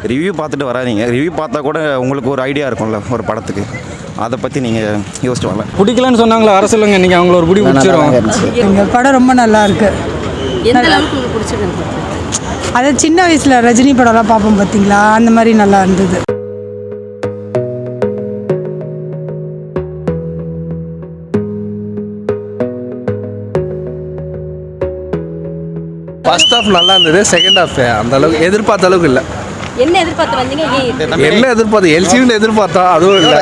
Review பார்த்துட்டு வராதீங்க. Review பார்த்தா கூட உங்களுக்கு ஒரு ஐடியா இருக்கும்ல ஒரு படத்துக்கு, அதை பற்றி நீங்கள் யோசிச்சு வரல. பிடிக்கலன்னு சொன்னாங்களா வர சொல்லுங்க, இன்றைக்கி அவங்கள ஒரு பிடி பிடிச்சிரும். எங்கள் படம் ரொம்ப நல்லா இருக்கு. எந்த அளவுக்கு உங்களுக்கு பிடிச்சிருக்கு? அது சின்ன வயசில் ரஜினி படம்லாம் பார்ப்போம் பார்த்தீங்களா, அந்த மாதிரி நல்லா இருந்தது. ஃபர்ஸ்ட் ஹாஃப் நல்லா இருந்தது, செகண்ட் ஹாஃப் அந்த அளவுக்கு எதிர்பார்த்த அளவுக்கு இல்லை. என்ன எதிர்பார்த்து வந்தீங்க? என்ன எதிர்பார்த்து எல்சின்னு எதிர்பார்த்தா அதுவும் இல்லை.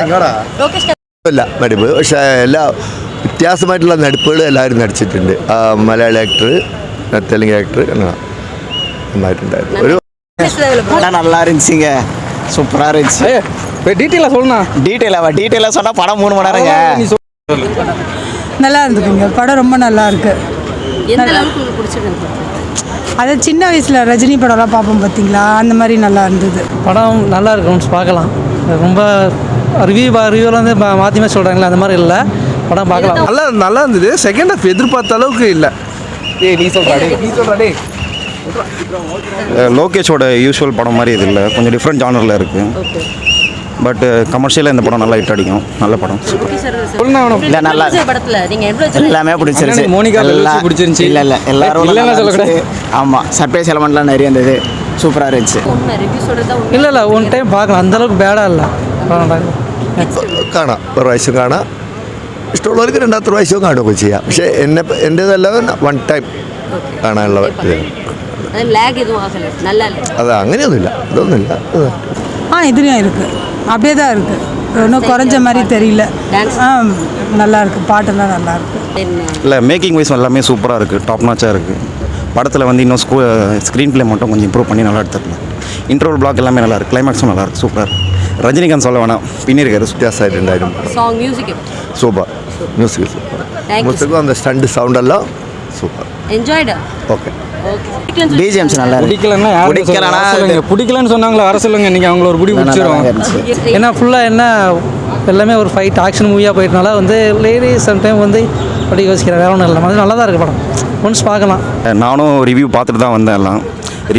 லோகேஷ் ഇല്ല നടിപ്പ്, പക്ഷേ എല്ലാ വ്യത്യാസമായിട്ടുള്ള നടിപ്പുകൾ എല്ലാവരും നടിച്ചിട്ടുണ്ട്. മലയാളി ആക്ടർ, തെലുങ്ക് ആക്ടർ നന്നായിട്ടുണ്ടായിരുന്നു. ഒരു படம் நல்லா இருந்துச்சுங்க, சூப்பராக இருந்துச்சு. டீட்டெயிலாக சொல்லணும். டீட்டெயிலாக சொன்னால் படம் 3 மணி நேரங்க. நல்லா இருந்ததுங்க, படம் ரொம்ப நல்லா இருக்கு. எந்த அளவுக்கு உங்களுக்கு பிடிச்சிருக்கு? அது சின்ன வயசில் ரஜினி படம்லாம் பார்ப்போம் பார்த்தீங்களா, அந்த மாதிரி நல்லா இருந்தது. படம் நல்லா இருக்கும், பார்க்கலாம். ரொம்ப ரிவ்யூவில் வந்து மாற்றி சொல்கிறாங்களே அந்த மாதிரி இல்லை, படம் பார்க்கலாம். நல்லா இருந்தது, செகண்ட் ஹாஃப் எதிர்பார்த்த அளவுக்கு இல்லை. நீ சொல்கிறாடே லோகேஷோட யூஸ்வல் படம் மாதிரி இது இல்லை, கொஞ்சம் டிஃப்ரெண்ட் ஜானரில் இருக்குது. பட் கமர்ஷியலாக இந்த படம் நல்லா ஹிட் அடிக்கும். நல்ல படம். இல்லை நல்லா படத்தில் நீங்கள் எல்லாமே பிடிச்சிருச்சு. மோனிகா பிடிச்சிருந்துச்சி. இல்லை எல்லாரும் சொல்லக்கூடாது. ஆமாம், சர்ப்ரைஸ் எலமெண்ட்லாம் நிறைய இருந்தது, சூப்பராக இருந்துச்சு. இல்லை ஒன் டைம் பார்க்கலாம், அந்தளவுக்கு பேடாக இல்லை. കാണാം, ഒരു പ്രാവശ്യം കാണാം. ഇഷ്ടമുള്ളവർക്ക് രണ്ടാമത്തെ പ്രാവശ്യവും കാണുകയൊക്കെ ചെയ്യാം. പക്ഷേ എൻ്റേതല്ല, വൺ ടൈം കാണാനുള്ള അത് അങ്ങനെയൊന്നുമില്ല, അതൊന്നുമില്ല. இதுலேயும் இருக்கு, அப்படியே தான் இருக்கு, இன்னும் குறைஞ்ச மாதிரி தெரியல. நல்லா இருக்கு, பாட்டெல்லாம் நல்லா இருக்கு. இல்லை மேக்கிங் வைஸ் எல்லாமே சூப்பராக இருக்குது, டாப் நாச்சாக இருக்குது. படத்தில் வந்து இன்னும் ஸ்க்ரீன் ப்ளே மட்டும் கொஞ்சம் இம்ப்ரூவ் பண்ணி நல்லா எடுத்துக்கலாம். இன்ட்ரோல் பிளாக் எல்லாமே நல்லா இருக்குது, கிளைமேக்ஸும் நல்லா இருக்குது, சூப்பராக இருக்குது. ரஜினிகாந்த் சொல்ல வேணாம், பின்னிருக்காரு, വ്യത്യാസമായിട്ടുണ്ടായിരുന്നു. സൂപ്പർ മ്യൂസിക്, മ്യൂസിക്കും அந்த ஸ்டண்ட் சவுண்டெல்லாம் சூப்பர். என்ஜாய்டு. ஓகே. பிஜிஎம்ஸ் நல்லா பிடிக்கலன்னு சொன்னாங்களா வர சொல்லுங்க, இன்றைக்கி அவங்கள ஒரு பிடி பிடிச்சிரும். ஏன்னா ஃபுல்லாக என்ன எல்லாமே ஒரு ஃபைட் ஆக்ஷன் மூவியாக போயிட்டனால வந்து லேடிஸ் சம்டைம் வந்து அப்படி யோசிக்கிறேன், வேற ஒன்றும் இல்லை. அது நல்லா தான் இருக்குது படம், ஒன்ஸ் பார்க்கலாம். நானும் ரிவ்யூ பார்த்துட்டு தான் வந்தேன். எல்லாம்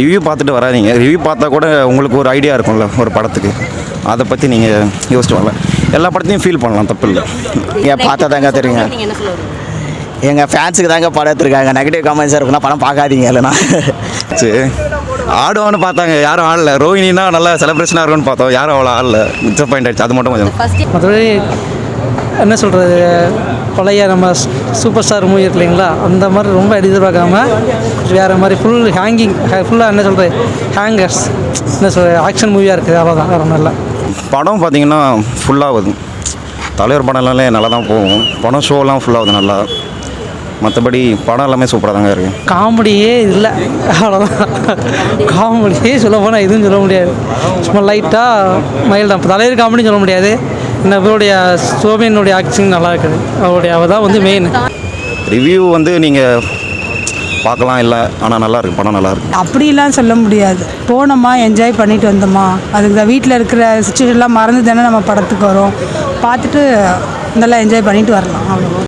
ரிவ்யூ பார்த்துட்டு வராதீங்க. ரிவ்யூ பார்த்தா கூட உங்களுக்கு ஒரு ஐடியா இருக்கும்ல ஒரு படத்துக்கு, அதை பற்றி நீங்கள் யோசிச்சு வரல. எல்லா படத்தையும் ஃபீல் பண்ணலாம், தப்பு இல்லை. நீங்கள் பார்த்தா தாங்க தெரியுங்க. எங்கள் ஃபேன்ஸுக்கு தாங்க படம் எடுத்துருக்காங்க. நெகட்டிவ் கமெண்ட்ஸாக இருக்குன்னா படம் பார்க்காதீங்க. இல்லைனா சரி ஆடுவான்னு பார்த்தாங்க, யாரும் ஆடல. ரோஹினின்னா நல்லா செலிப்ரேஷனாக இருக்குன்னு பார்த்தோம், யாரும் அவ்வளோ ஆடல. டிசப்பாயிண்ட் ஆகிடுச்சு, அது மட்டும் கொஞ்சம். மற்றபடி என்ன சொல்கிறது, பழைய நம்ம சூப்பர் ஸ்டார் மூவி இருக்கு இல்லைங்களா, அந்த மாதிரி ரொம்ப எதிர்பார்க்காம வேறு மாதிரி ஃபுல் ஹேங்கிங், ஃபுல்லாக என்ன சொல்கிறது ஹேங்கர்ஸ், என்ன சொல்கிறது ஆக்ஷன் மூவியாக இருக்குது, அவ்வளோதான், வேறு ஒன்றும் இல்லை. படம் பார்த்திங்கன்னா ஃபுல்லாகுது. தலைவர் படம்லாமே நல்லா தான் போகும், படம் ஷோலாம் ஃபுல்லாகுது நல்லா. மற்றபடி படம் எல்லாமே சூப்பராக தாங்க இருக்குது. காமெடியே இல்லை, அவ்வளோதான். காமெடியே சொல்ல போனால் எதுவும் சொல்ல முடியாது, சும்மா லைட்டாக மைல்டாக. இப்போ தலைவர் காமெடின்னு சொல்ல முடியாது. இவருடைய சோபியனுடைய ஆக்டிங் நல்லா இருக்குது, அவள் தான் வந்து மெயின். ரிவ்யூ வந்து நீங்கள் பார்க்கலாம், இல்லை ஆனால் நல்லா இருக்குது, படம் நல்லா இருக்குது. அப்படிலாம் சொல்ல முடியாது. போனோமா, என்ஜாய் பண்ணிட்டு வந்தோமா, அதுக்கு தான் வீட்டில் இருக்கிற சுச்சுவேஷன்லாம் மறந்து தானே நம்ம படத்துக்கு வரோம். பார்த்துட்டு நல்லா என்ஜாய் பண்ணிட்டு வரலாம், அவ்வளோ.